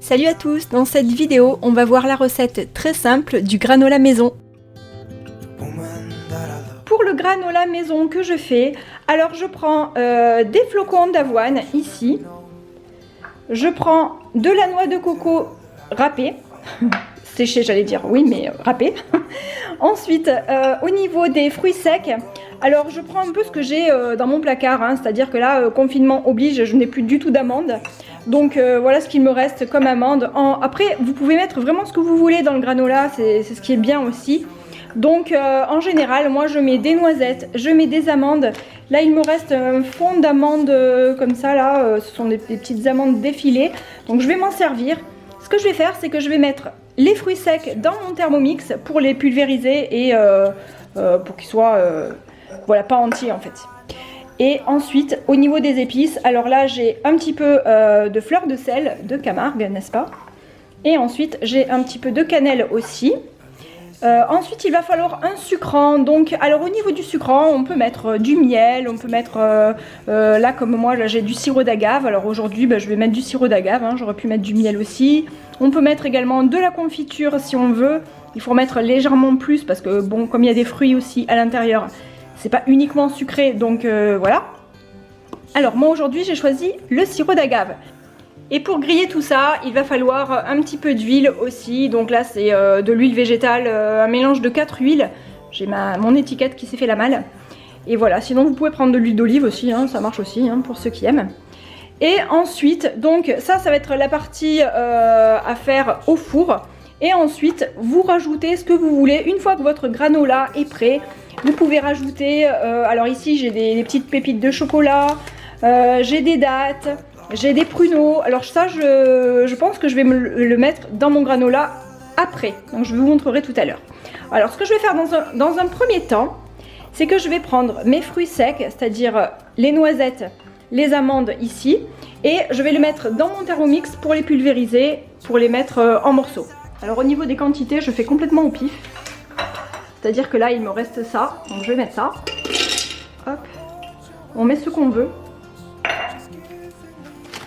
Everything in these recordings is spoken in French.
Salut à tous, dans cette vidéo, on va voir la recette très simple du granola maison. Pour le granola maison que je fais, alors je prends des flocons d'avoine ici, je prends de la noix de coco râpée, séchée j'allais dire, oui mais râpée. Ensuite, au niveau des fruits secs, alors je prends un peu ce que j'ai dans mon placard, hein, c'est-à-dire que là, confinement oblige, je n'ai plus du tout d'amandes. Donc voilà ce qu'il me reste comme amande. Après, vous pouvez mettre vraiment ce que vous voulez dans le granola, c'est ce qui est bien aussi. Donc en général, moi je mets des noisettes, je mets des amandes. Là il me reste un fond d'amandes comme ça, là, ce sont des petites amandes défilées. Donc je vais m'en servir. Ce que je vais faire, c'est que je vais mettre les fruits secs dans mon Thermomix pour les pulvériser et pour qu'ils soient voilà, pas entiers en fait. Et ensuite, au niveau des épices, alors là, j'ai un petit peu de fleur de sel de Camargue, n'est-ce pas? Et ensuite, j'ai un petit peu de cannelle aussi. Ensuite, il va falloir un sucrant. Donc, alors au niveau du sucrant, on peut mettre du miel, on peut mettre, là comme moi, là j'ai du sirop d'agave. Alors aujourd'hui, je vais mettre du sirop d'agave, hein, j'aurais pu mettre du miel aussi. On peut mettre également de la confiture si on veut. Il faut mettre légèrement plus parce que, bon, comme il y a des fruits aussi à l'intérieur, c'est pas uniquement sucré, donc voilà. Alors moi aujourd'hui j'ai choisi le sirop d'agave. Et pour griller tout ça, il va falloir un petit peu d'huile aussi. Donc là c'est de l'huile végétale, un mélange de 4 huiles. J'ai mon étiquette qui s'est fait la malle. Et voilà, sinon vous pouvez prendre de l'huile d'olive aussi, hein, ça marche aussi hein, pour ceux qui aiment. Et ensuite, donc ça va être la partie à faire au four. Et ensuite, vous rajoutez ce que vous voulez. Une fois que votre granola est prêt, vous pouvez rajouter, alors ici j'ai des petites pépites de chocolat, j'ai des dattes, j'ai des pruneaux. Alors ça, je pense que je vais le mettre dans mon granola après. Donc je vous montrerai tout à l'heure. Alors ce que je vais faire dans un premier temps, c'est que je vais prendre mes fruits secs, c'est-à-dire les noisettes, les amandes ici. Et je vais les mettre dans mon Thermomix pour les pulvériser, pour les mettre en morceaux. Alors au niveau des quantités, je fais complètement au pif. C'est-à-dire que là, il me reste ça. Donc je vais mettre ça. Hop. On met ce qu'on veut.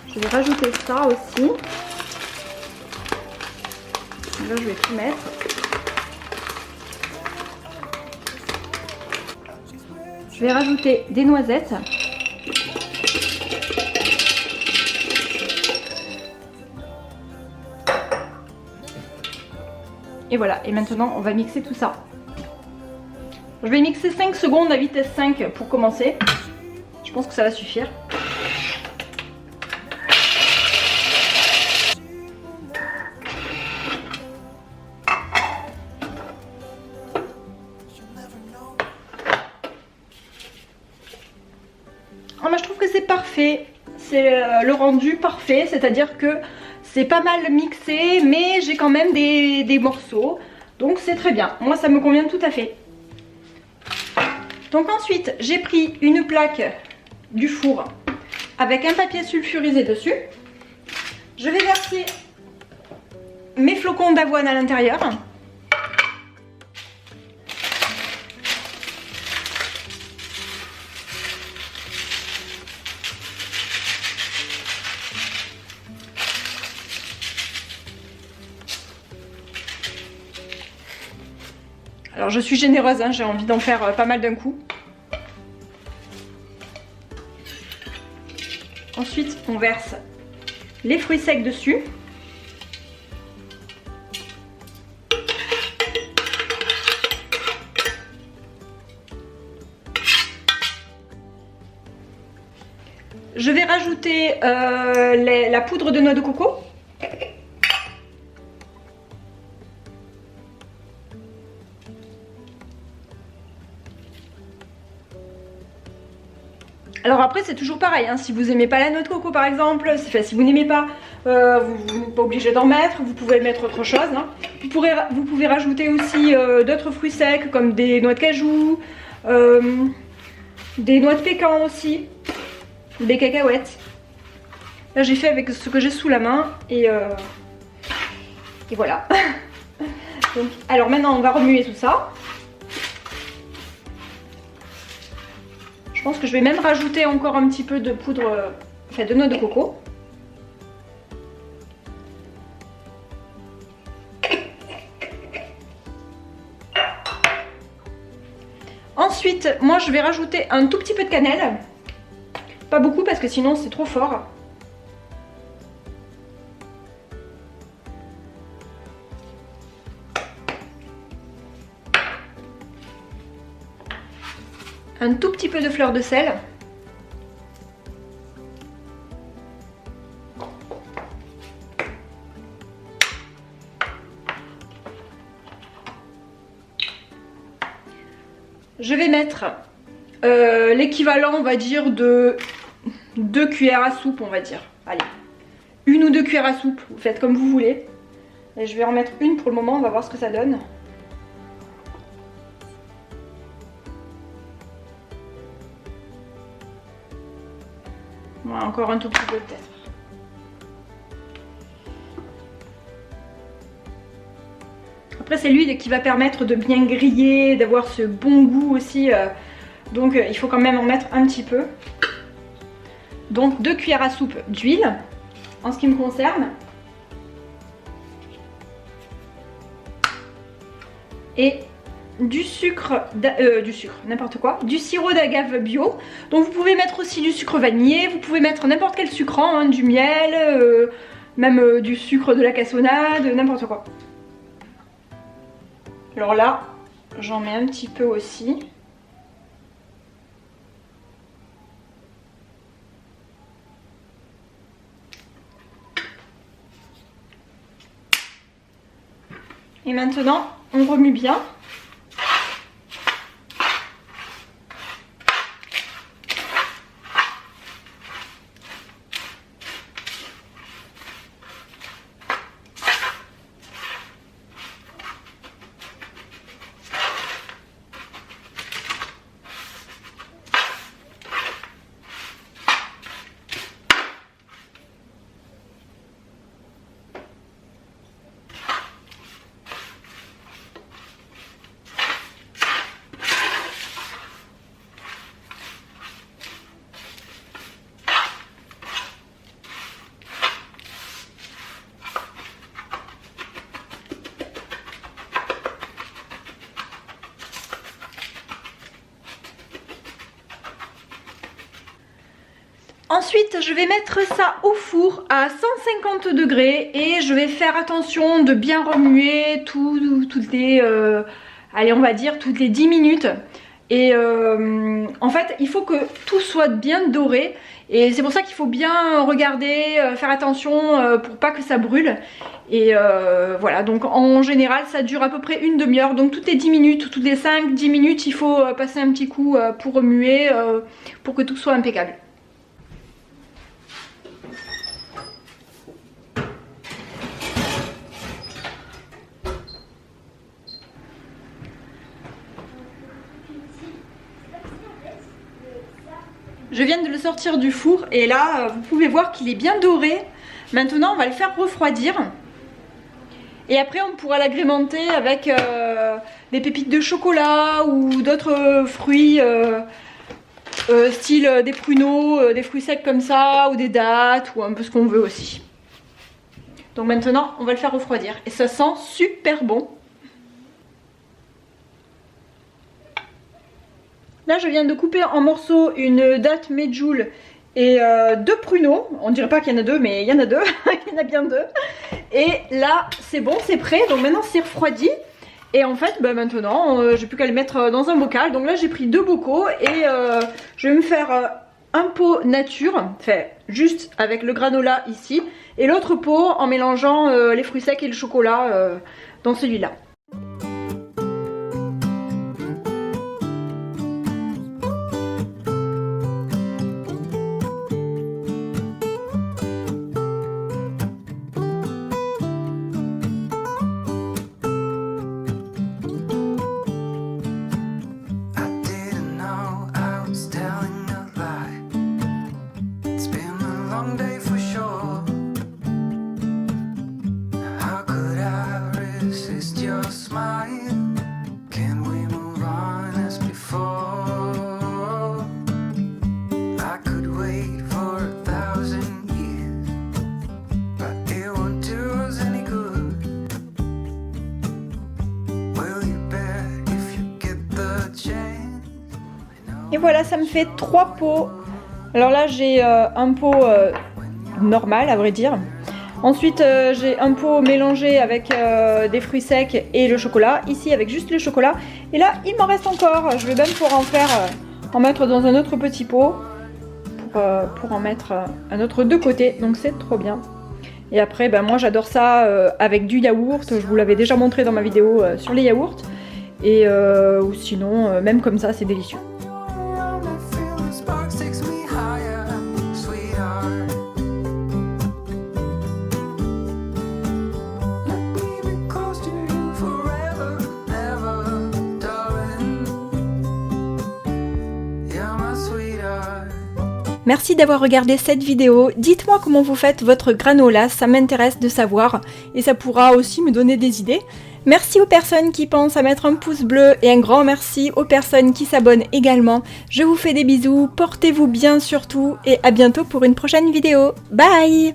Je vais rajouter ça aussi. Là, je vais tout mettre. Je vais rajouter des noisettes. Et voilà, et maintenant on va mixer tout ça. Je vais mixer 5 secondes à vitesse 5 pour commencer. Je pense que ça va suffire. Oh, mais je trouve que c'est parfait. C'est le rendu parfait, c'est-à-dire que c'est pas mal mixé, mais j'ai quand même des morceaux. Donc c'est très bien. Moi, ça me convient tout à fait. Donc ensuite, j'ai pris une plaque du four avec un papier sulfurisé dessus. Je vais verser mes flocons d'avoine à l'intérieur. Alors je suis généreuse, hein, j'ai envie d'en faire pas mal d'un coup. Ensuite, on verse les fruits secs dessus. Je vais rajouter la poudre de noix de coco. Alors après c'est toujours pareil, hein, si vous n'aimez pas la noix de coco par exemple, si vous n'aimez pas, vous n'êtes pas obligé d'en mettre, vous pouvez mettre autre chose. Hein. Vous pouvez rajouter aussi d'autres fruits secs comme des noix de cajou, des noix de pécan aussi, des cacahuètes. Là j'ai fait avec ce que j'ai sous la main et voilà. Donc, alors maintenant on va remuer tout ça. Je pense que je vais même rajouter encore un petit peu de poudre, enfin de noix de coco. Ensuite, moi je vais rajouter un tout petit peu de cannelle. Pas beaucoup parce que sinon c'est trop fort. Un tout petit peu de fleur de sel. Je vais mettre l'équivalent, on va dire, de 2 cuillères à soupe, on va dire. Allez, 1 ou 2 cuillères à soupe, vous faites comme vous voulez. Et je vais en mettre une pour le moment, on va voir ce que ça donne. Voilà, encore un tout petit peu peut-être. Après c'est l'huile qui va permettre de bien griller, d'avoir ce bon goût aussi. Donc il faut quand même en mettre un petit peu. Donc 2 cuillères à soupe d'huile en ce qui me concerne. Et du sucre, n'importe quoi, du sirop d'agave bio. Donc vous pouvez mettre aussi du sucre vanillé, vous pouvez mettre n'importe quel sucrant, hein, du miel, même du sucre de la cassonade, n'importe quoi. Alors là, j'en mets un petit peu aussi. Et maintenant, on remue bien. Ensuite, je vais mettre ça au four à 150 degrés et je vais faire attention de bien remuer toutes les, allez, on va dire toutes les 10 minutes. Et en fait, il faut que tout soit bien doré et c'est pour ça qu'il faut bien regarder, faire attention pour pas que ça brûle. Et voilà, donc en général, ça dure à peu près une demi-heure. Donc toutes les 10 minutes, toutes les 5-10 minutes, il faut passer un petit coup pour remuer, pour que tout soit impeccable. Je viens de le sortir du four et là vous pouvez voir qu'il est bien doré. Maintenant on va le faire refroidir. Et après on pourra l'agrémenter avec des pépites de chocolat ou d'autres fruits style des pruneaux, des fruits secs comme ça ou des dattes ou un peu ce qu'on veut aussi. Donc maintenant on va le faire refroidir et ça sent super bon. Là je viens de couper en morceaux une date medjool et 2 pruneaux. On dirait pas qu'il y en a 2 mais il y en a 2, il y en a bien 2. Et là c'est bon, c'est prêt, donc maintenant c'est refroidi. Et en fait bah, maintenant j'ai plus qu'à les mettre dans un bocal. Donc là j'ai pris 2 bocaux et je vais me faire un pot nature, fait juste avec le granola ici. Et l'autre pot en mélangeant les fruits secs et le chocolat dans celui-là. Your Et voilà, ça me fait 3 pots. Alors là, j'ai un pot normal, à vrai dire. Ensuite, j'ai un pot mélangé avec des fruits secs et le chocolat. Ici, avec juste le chocolat. Et là, il m'en reste encore. Je vais même pouvoir en mettre dans un autre petit pot. Pour en mettre un autre de côté. Donc c'est trop bien. Et après, ben, moi j'adore ça avec du yaourt. Je vous l'avais déjà montré dans ma vidéo sur les yaourts. Et ou sinon, même comme ça, c'est délicieux. Merci d'avoir regardé cette vidéo. Dites-moi comment vous faites votre granola, ça m'intéresse de savoir et ça pourra aussi me donner des idées. Merci aux personnes qui pensent à mettre un pouce bleu et un grand merci aux personnes qui s'abonnent également. Je vous fais des bisous, portez-vous bien surtout et à bientôt pour une prochaine vidéo. Bye!